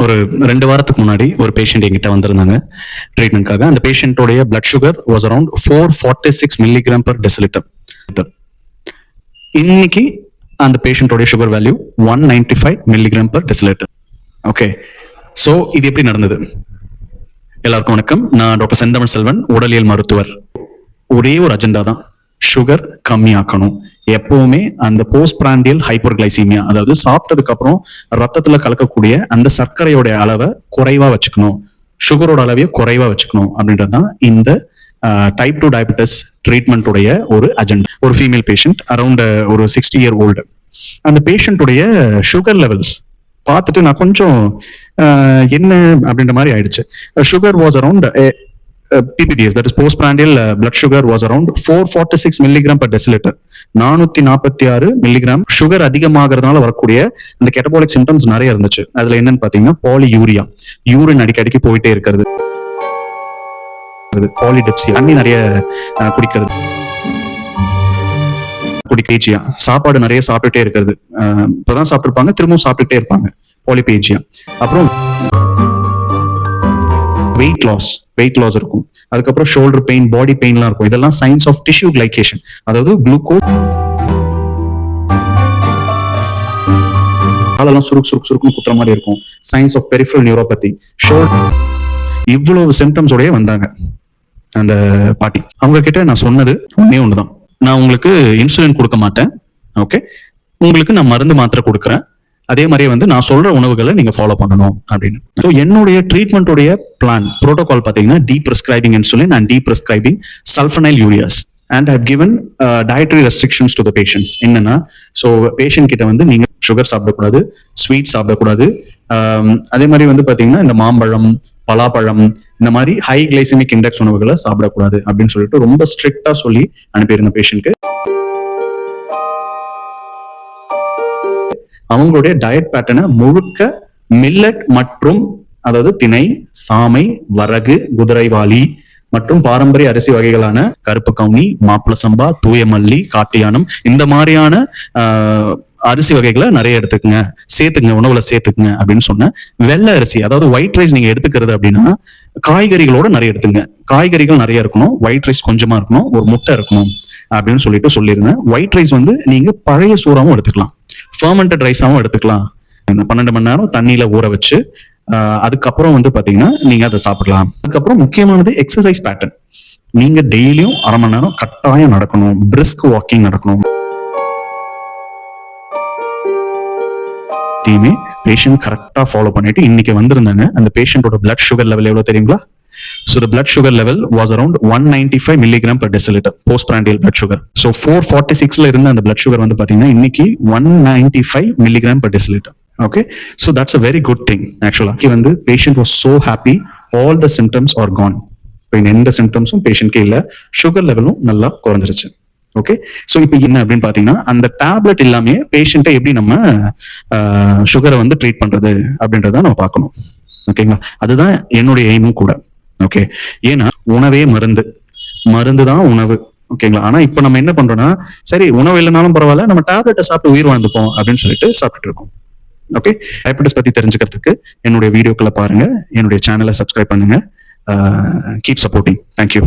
ஒரு 2 வாரத்துக்கு முன்னாடி ஒரு பேஷண்ட் என்கிட்ட வந்திருந்தாங்க ட்ரீட்மெண்ட்காக. அந்த பேஷண்டோடைய blood sugar was around 446 milligram per decilitre. இன்னைக்கு அந்த பேஷண்டோடைய sugar value 195 milligram per decilitre. Okay, so இது எப்படி நடந்தது? எல்லாருக்கும் வணக்கம். நான் டாக்டர் செந்தமிழ் செல்வன், உடலியல் மருத்துவர். ஒரே ஒரு அஜெண்டா தான், சுகர் கம்மியாக்கணும். எப்பவுமே அந்த போஸ்ட் பிராண்டியல் ஹைப்பர்கிளைசீமியா, அதாவது சாப்பிட்டதுக்கு அப்புறம் ரத்தத்துல கலக்கக்கூடிய அந்த சர்க்கரையோட அளவை குறைவா வச்சுக்கணும், சுகரோட அளவையை குறைவா வச்சுக்கணும் அப்படின்றதுதான் இந்த டைப் 2 டயபெட்டிஸ் ட்ரீட்மெண்ட்டுடைய ஒரு அஜெண்டா. ஒரு ஃபீமேல் பேஷண்ட், அரௌண்ட் ஒரு 60 இயர் ஓல்டு. அந்த பேஷண்ட்டுடைய சுகர் லெவல்ஸ் பார்த்துட்டு நான் கொஞ்சம் என்ன அப்படின்ற மாதிரி ஆயிடுச்சு. Sugar was around PPDS, that is postprandial blood sugar was around 446 milligram per deciliter. 446 milligram sugar அதிகமாகிறதுனால வரக்கூடிய அந்த கெட்டபாலிக் சிம்டம்ஸ் நிறைய இருந்துச்சு. அதுல என்னன்னு பாத்தீங்கன்னா பாலியூரியா, யூரின் அடிக்கடிக்கு போயிட்டே இருக்கிறது, பாலிடெப்சியா, தண்ணி நிறைய குடிக்கிறது, குடிக்கேஜியா, சாப்பாடு நிறைய சாப்பிட்டுட்டே இருக்கிறது, இப்பதான் சாப்பிட்டுருப்பாங்க திரும்பவும் சாப்பிட்டுட்டே இருப்பாங்க, பாலிபேஜியா. அப்புறம் வெயிட் லாஸ் இருக்கும். அதுக்கப்புறம் ஷோல்டர் பெயின், பாடி பெயின்லாம் இருக்கும். இதெல்லாம் சைன்ஸ் ஆஃப் டிஷ்யூ கிளைகேஷன், அதாவது குளுக்கோஸ் காலெல்லாம் சுருக்குன்னு குத்துற மாதிரி இருக்கும். Signs of peripheral neuropathy, shoulder. இவ்வளவு சிம்டம்ஸோடய வந்தாங்க அந்த பாட்டி. அவங்க கிட்ட நான் சொன்னது ஒன்னே ஒண்ணுதான், நான் உங்களுக்கு இன்சுலின் கொடுக்க மாட்டேன், ஓகே, உங்களுக்கு நான் மருந்து மாத்திரை கொடுக்குறேன், அதே மாதிரியே வந்து நான் சொல்ற உணவுகளை நீங்க ஃபாலோ பண்ணணும் அப்படின்னு. ஸோ என்னுடைய ட்ரீட்மெண்ட்டோடைய பிளான் ப்ரோட்டோகால் பார்த்தீங்கன்னா deprescribing insulin and deprescribing sulfonylureas and I have given dietary restrictions to the patients. என்னன்னா, ஸோ பேஷண்ட் கிட்ட வந்து நீங்க சுகர் சாப்பிடக்கூடாது, ஸ்வீட் சாப்பிடக்கூடாது, அதே மாதிரி வந்து பாத்தீங்கன்னா இந்த மாம்பழம், பலாப்பழம், இந்த மாதிரி ஹை கிளைசிமிக் இண்டெக்ஸ் உணவுகளை சாப்பிடக்கூடாது அப்படின்னு சொல்லிட்டு ரொம்ப ஸ்ட்ரிக்டா சொல்லி அனுப்பியிருந்த பேஷண்ட்க்கு. அவங்களுடைய டயட் பேட்டர்னை முழுக்க மில்லட் மற்றும், அதாவது திணை, சாமை, வரகு, குதிரைவாலி மற்றும் பாரம்பரிய அரிசி வகைகளான கருப்பு கவுனி, மாப்பிள சம்பா, தூய மல்லி, காட்டியானம், இந்த மாதிரியான அரிசி வகைகளை நிறைய எடுத்துக்கங்க, சேர்த்துக்குங்க, உணவுல சேர்த்துக்குங்க அப்படின்னு சொன்ன. வெள்ளை அரிசி, அதாவது ஒயிட் ரைஸ் நீங்க எடுத்துக்கிறது அப்படின்னா காய்கறிகளோட நிறைய எடுத்துங்க. காய்கறிகள் நிறைய இருக்கணும், ஒயிட் ரைஸ் கொஞ்சமா இருக்கணும், ஒரு முட்டை இருக்கணும் அப்படின்னு சொல்லியிருந்தேன். ஒயிட் ரைஸ் வந்து நீங்க பழைய சூறாவும் எடுத்துக்கலாம், ஃபர்மெண்டட் ரைஸாவும் எடுத்துக்கலாம். 12 மணி நேரம் தண்ணியில ஊற வச்சு அதுக்கப்புறம் வந்து பாத்தீங்கன்னா நீங்க அதை சாப்பிடலாம். அதுக்கப்புறம் முக்கியமானது எக்ஸசைஸ் பேட்டர்ன். நீங்க டெய்லியும் 1/2 மணி நேரம் கட்டாயம் நடக்கணும், பிரிஸ்க் வாக்கிங் நடக்கணும். பேஷண்ட் கரெக்டா ஃபாலோ பண்ணிட்டு இன்னைக்கு வந்திருந்தாங்க. அந்த பேஷண்டோட பிளட் சுகர் லெவல் எவ்வளவு தெரியுங்களா? So the blood sugar level was around 195 milligram per deciliter postprandial blood sugar. So 446ல இருந்த அந்த blood sugar வந்து பாத்தீங்கன்னா இன்னைக்கு 195 milligram per deciliter. Okay, so that's a very good thing actually. வந்து patient was so happy, all the symptoms are gone. இப்போ எந்த சிம்டம்ஸும் பேஷண்ட்க்கு இல்ல, sugar லெவலும் நல்லா குறைஞ்சிருச்சு. ஓகே, ஸோ இப்போ என்ன அப்படின்னு பாத்தீங்கன்னா, அந்த டேப்லெட் இல்லாமே பேஷண்ட்டை எப்படி நம்ம சுகரை வந்து ட்ரீட் பண்றது அப்படின்றத நம்ம பார்க்கணும். ஓகேங்களா, அதுதான் என்னுடைய எய்மும் கூட. ஓகே, ஏன்னா உணவே மருந்து தான் உணவு. ஓகேங்களா, ஆனா இப்ப நம்ம என்ன பண்றோம்னா, சரி உணவு இல்லைனாலும் பரவாயில்ல, நம்ம டேப்லெட்டை சாப்பிட்டு உயிர் வாழ்ந்துப்போம் அப்படின்னு சொல்லிட்டு சாப்பிட்டுட்டு இருக்கோம். ஓகே, டயபெட்டிஸ் பத்தி தெரிஞ்சுக்கிறதுக்கு என்னுடைய வீடியோக்களை பாருங்க, என்னுடைய சேனலை சப்ஸ்கிரைப் பண்ணுங்க. Keep supporting. தேங்க்யூ.